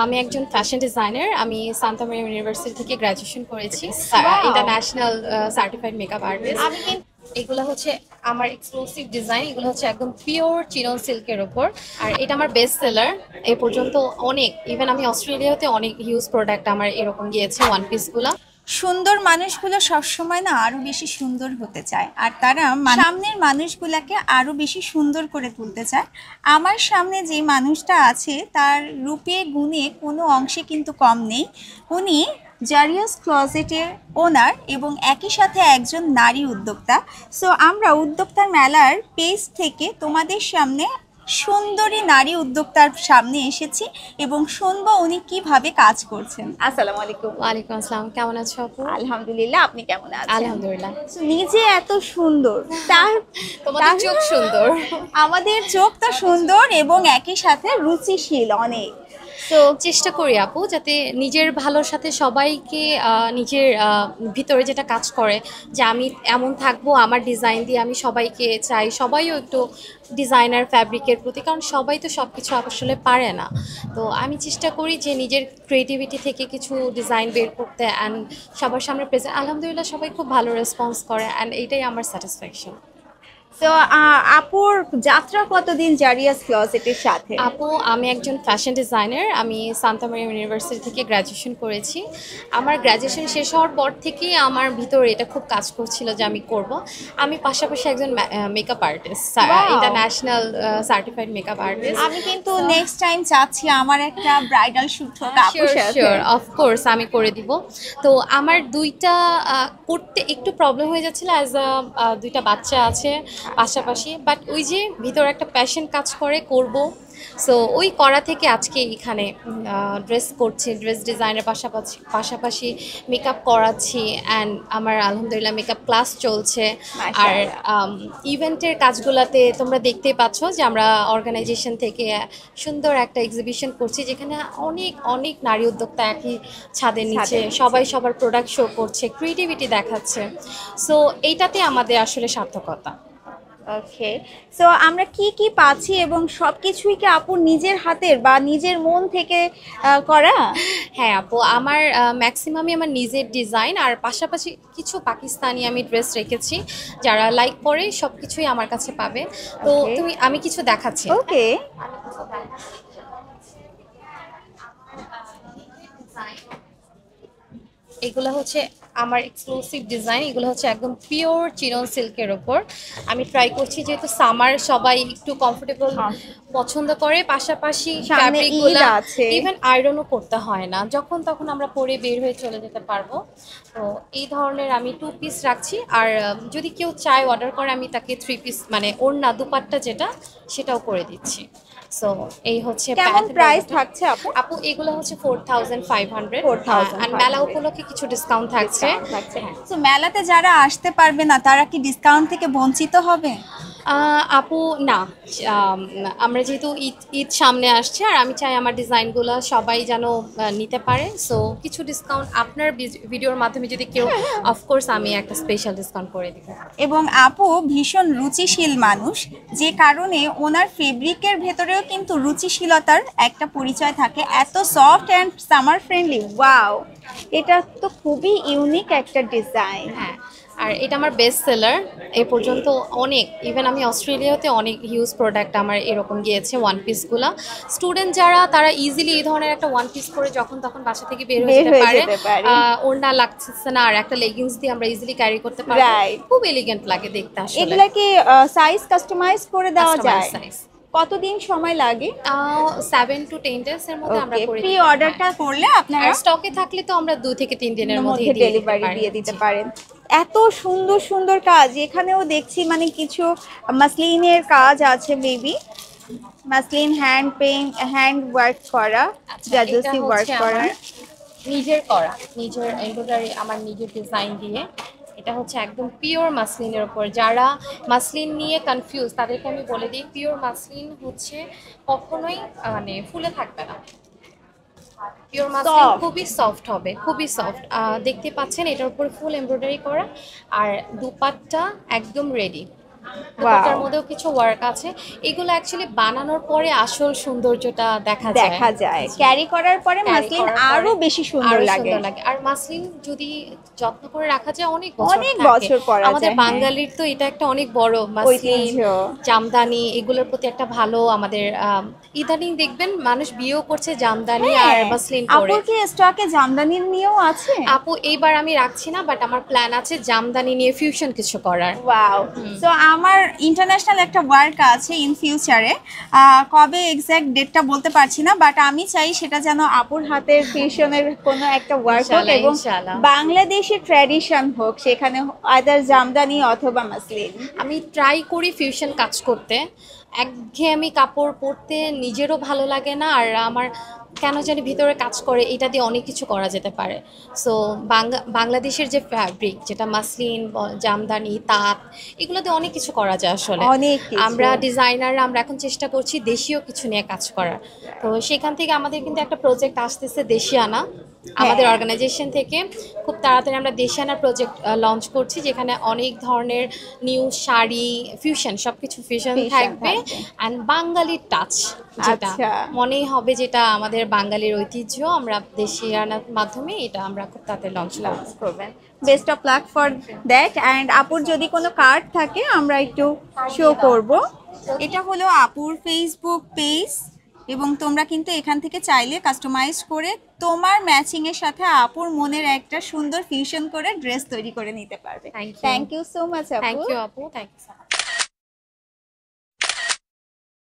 আমি একজন fashion designer. আমি সান্তা মারিয়া ইউনিভার্সিটি থেকে গ্র্যাজুয়েশন করেছি। Wow. International certified makeup artist. আমি কিন্তু এগুলো হচ্ছে আমার এক্সক্লুসিভ ডিজাইন। এগুলো হচ্ছে একদম পিওর চিনন সিল্কের ওপর। আর এটা আমার বেস্ট সেলার এই পর্যন্ত। অনেক ইভেন আমি অস্ট্রেলিয়াতে অনেক হিউজ প্রোডাক্ট আমার এরকম গিয়েছে ওয়ান পিসগুলো। সুন্দর মানুষগুলো সবসময় না আরো বেশি সুন্দর হতে চায়, আর তারা সামনের মানুষগুলোকে আরো বেশি সুন্দর করে তুলতে চায়। আমার সামনে যে মানুষটা আছে তার রূপে গুণে কোনো অংশে কিন্তু কম নেই। উনি জারিয়াস ক্লজেটের ওনার এবং একই সাথে একজন নারী উদ্যোক্তা। সো আমরা উদ্যোক্তার মেলার পেজ থেকে তোমাদের সামনে সুন্দরী নারী উদ্যোক্তার সামনে এসেছি এবং শুনবো উনি কিভাবে কাজ করছেন। আসসালামু আলাইকুম। ওয়ালাইকুম আসসালাম, কেমন আছো আপু? আলহামদুলিল্লাহ, আপনি কেমন আছেন? আলহামদুলিল্লাহ। So, নিজে এত সুন্দর, তার তোমাদের চোখ সুন্দর। আমাদের চোখ তো সুন্দর এবং একই সাথে রুচিশীল অনেক। তো চেষ্টা করি আপু, যাতে নিজের ভালোর সাথে সবাইকে নিজের ভিতরে যেটা কাজ করে যে আমি এমন থাকবো, আমার ডিজাইন দিয়ে আমি সবাইকে চাই সবাইও একটু ডিজাইনার ফ্যাব্রিকের প্রতি, কারণ সবাই তো সব কিছু আসলে পারে না। তো আমি চেষ্টা করি যে নিজের ক্রিয়েটিভিটি থেকে কিছু ডিজাইন বের করতে অ্যান্ড সবার সামনে প্রেজেন্ট। আলহামদুলিল্লাহ সবাই খুব ভালো রেসপন্স করে অ্যান্ড এইটাই আমার স্যাটিসফ্যাকশন। তো আপুর যাত্রা কতদিন জারিয়াস ক্লজেটের সাথে? আপু, আমি একজন ফ্যাশন ডিজাইনার। আমি সান্তা মারিয়া ইউনিভার্সিটি থেকে গ্র্যাজুয়েশন করেছি। আমার গ্র্যাজুয়েশন শেষ হওয়ার পর থেকেই আমার ভিতরে এটা খুব কাজ করছিল যে আমি করব। আমি পাশাপাশি একজন makeup artist, Wow! International certified makeup artist. আমি কিন্তু নেক্সট টাইম চাচ্ছি আমার একটা ব্রাইডাল শুট হোক আপুর সাথে। শিওর, অফকোর্স আমি করে দিব। তো আমার দুইটা করতে একটু প্রবলেম হয়ে যাচ্ছিল, অ্যাজ দুইটা বাচ্চা আছে পাশাপাশি, বাট ওই যে ভিতরে একটা প্যাশন কাজ করে করব। সো ওই করা থেকে আজকে এখানে ড্রেস করছি, ড্রেস ডিজাইনের পাশাপাশি পাশাপাশি মেকআপ করাচ্ছি অ্যান্ড আমার আলহামদুলিল্লাহ মেকআপ ক্লাস চলছে। আর ইভেন্টের কাজগুলোতে তোমরা দেখতেই পাচ্ছ যে আমরা অর্গানাইজেশন থেকে সুন্দর একটা এক্সিবিশন করছি, যেখানে অনেক অনেক নারী উদ্যোক্তা একই ছাদের নিচে সবাই সবার প্রোডাক্ট শো করছে, ক্রিয়েটিভিটি দেখাচ্ছে। সো এইটাতে আমাদের আসলে সার্থকতা। ওকে। সো আমরা কি কি পাচ্ছি এবং সব কিছুই কি আপুর নিজের হাতের বা নিজের মন থেকে করা? হ্যাঁ আপু, আমার ম্যাক্সিমামই আমার নিজের ডিজাইন, আর পাশাপাশি কিছু পাকিস্তানি আমি ড্রেস রেখেছি, যারা লাইক করে সব কিছুই আমার কাছে পাবে। তো আমি কিছু দেখাচ্ছি। ওকে। এগুলো হচ্ছে আমার এক্সক্লুসিভ ডিজাইন। এগুলো হচ্ছে একদম পিওর চিনন সিল্কের ওপর। আমি ট্রাই করছি, যেহেতু সামার সবাই একটু কমফোর্টেবল পছন্দ করে, পাশাপাশি ফ্যাব্রিকগুলো ইভেন আয়রনও করতে হয় না, যখন তখন আমরা পরে বের হয়ে চলে যেতে পারবো। তো এই ধরনের আমি 2 পিস রাখছি। আর যদি কেউ চায় অর্ডার করে, আমি তাকে 3 পিস মানে ওড়না দুপাট্টা যেটা সেটাও করে দিচ্ছি। সো এই হচ্ছে কেমন প্রাইস থাকছে আপু? আপু এগুলো হচ্ছে 4500, 4500 আর মেলা উপলক্ষে কিছু ডিসকাউন্ট থাকছে। সো মেলাতে যারা আসতে পারবে না তারা কি ডিসকাউন্ট থেকে বঞ্চিত হবে? আপু না, আমরা যেহেতু ঈদ সামনে আসছে, আর আমি চাই আমার ডিজাইনগুলো সবাই যেন নিতে পারে। সো কিছু ডিসকাউন্ট আপনার ভিডিওর মাধ্যমে যদি কেউ, অফকোর্স আমি একটা স্পেশাল ডিসকাউন্ট করে দিব। এবং আপু ভীষণ রুচিশীল মানুষ, যে কারণে ওনার ফেব্রিকের ভেতরেও কিন্তু রুচিশীলতার একটা পরিচয় থাকে। এত soft and summer friendly. Wow, এটা তো খুবই ইউনিক একটা ডিজাইন। হ্যাঁ, আর এটা আমার বেস্ট সেলার এই পর্যন্ত। অনেক ইভেন আমি অস্ট্রেলিয়াতে অনেক হিউজ প্রোডাক্ট আমার এরকম গিয়েছে ওয়ান পিসগুলো। স্টুডেন্ট যারা, তারা ইজিলি এই ধরনের একটা ওয়ান পিস করে যখন তখন বাসা থেকে বের হয়ে যেতে পারে। ওড়না লাগছে না, আর একটা লেগিংস দিয়ে আমরা ইজিলি ক্যারি করতে পারি। খুব এলিগেন্ট লাগে দেখতে। আসলে এগুলা কি সাইজ কাস্টমাইজ করে দেওয়া যায়? কতদিন সময় লাগে? 7 to 10 days এর মধ্যে আমরা করে দিই। প্রি অর্ডারটা করলে আপনারা স্টকে থাকলে তো আমরা 2 থেকে 3 দিনের মধ্যে ডেলিভারি দিয়ে দিতে পারেন। এত সুন্দর সুন্দর কাজ এখানেও দেখছি, মানে কিছু মাসলিনের কাজ আছে, বেবি মাসলিন হ্যান্ড ওয়ার্ক করা, জারদোসি ওয়ার্ক করা, নিজের এমব্রয়ডারি, আমার নিজের ডিজাইন দিয়ে। এটা হচ্ছে একদম পিওর মাসলিনের উপর। যারা মাসলিন নিয়ে কনফিউজ তাদেরকে আমি বলে দিই, পিওর মাসলিন হচ্ছে কখনোই মানে ফুলে থাকবে না। পিওর মাসলিন খুবই সফট হবে, খুবই সফট। দেখতে পাচ্ছেন এটার উপর ফুল এমব্রয়ডারি করা, আর দুপাট্টা একদম রেডি। দুপাট্টার মধ্যেও কিছু ওয়ার্ক আছে। এগুলো অ্যাকচুয়ালি বানানোর পরে আসল সৌন্দর্যটা দেখা যায়। দেখা যায় ক্যারি করার পরে Carry মাসলিন করার পরে আরো বেশি সুন্দর আরো লাগে। সুন্দর লাগে। আর মাসলিন যদি যত্ন করে রাখা যায় অনেক বছর অনেক থাকে। বছর পরা আমাদের যায়, হ্যাঁ। বাঙালির তো এটা একটা অনেক বড় মাসলিন, ঐতিহ্য। জামদানি এগুলোর প্রতি একটা ভালো আমাদের ইদানিং দেখবেন মানুষ বিয়েও করছে জামদানি আর হ্যাঁ, মাসলিন পরে। আপুর কি স্টকে জামদানির নিয়েও আছে? আপু এইবার আমি রাখছি না, বাট আমার প্ল্যান আছে জামদানি নিয়ে ফিউশন কিছু করার। ওয়াও, সো আমার ইন্টারন্যাশনাল একটা ওয়ার্ক আছে ইন ফিউচারে, কবে এক্স্যাক্ট ডেটটা বলতে পারছি না, বাট আমি চাই সেটা যেন আপুর হাতের ফিউশনের কোনো একটা ওয়ার্ক হোক ইনশাআল্লাহ, এবং ইনশাআল্লাহ। বাংলাদেশি ট্র্যাডিশন হোক, সেখানে আদার জামদানি অথবা মাসলিন। আমি ট্রাই করি ফিউশন কাজ করতে। একঘেয়েমি কাপড় পরতে নিজেরও ভালো লাগে না, আর আমার কেন জানি ভিতরে কাজ করে এটা দিয়ে অনেক কিছু করা যেতে পারে। সো বাংলাদেশের যে ফ্যাব্রিক, যেটা মাসলিন, জামদানি, তাঁত, এগুলো দিয়ে অনেক কিছু করা যায় আসলে। অনেক কিছু। আমরা ডিজাইনাররা আমরা এখন চেষ্টা করছি দেশীয় কিছু নিয়ে কাজ করার। তো সেখান থেকে আমাদের কিন্তু একটা প্রজেক্ট আসতেছে দেশিয়ানা, আমাদের অর্গানাইজেশন থেকে খুব তাড়াতাড়ি আমরা দেশিয়ানা প্রজেক্ট লঞ্চ করছি, যেখানে অনেক ধরনের নিউ শাড়ি, ফিউশন, সবকিছু ফিউশন থাকবে অ্যান্ড বাঙালি টাচ, যেটা আচ্ছা। মনেই হবে যেটা আমাদের বাঙালির ঐতিহ্য। আমরা দেশিয়ানার মাধ্যমে এটা আমরা খুব তাড়াতাড়ি লঞ্চ করবেন। Best of luck for that. And আপুর যদি কোনো কার্ড থাকে আমরা একটু শো করব। এটা হলো আপুর ফেসবুক পেজ, এবং তোমরা কিন্তু এখান থেকে চাইলে কাস্টমাইজ করে তোমার ম্যাচিং এর সাথে আপুর মনের একটা সুন্দর ফিউশন করে ড্রেস তৈরি করে নিতে পারবে। Thank you. Thank you so much আপু। থ্যাংক ইউ আপু, থ্যাংক ইউ।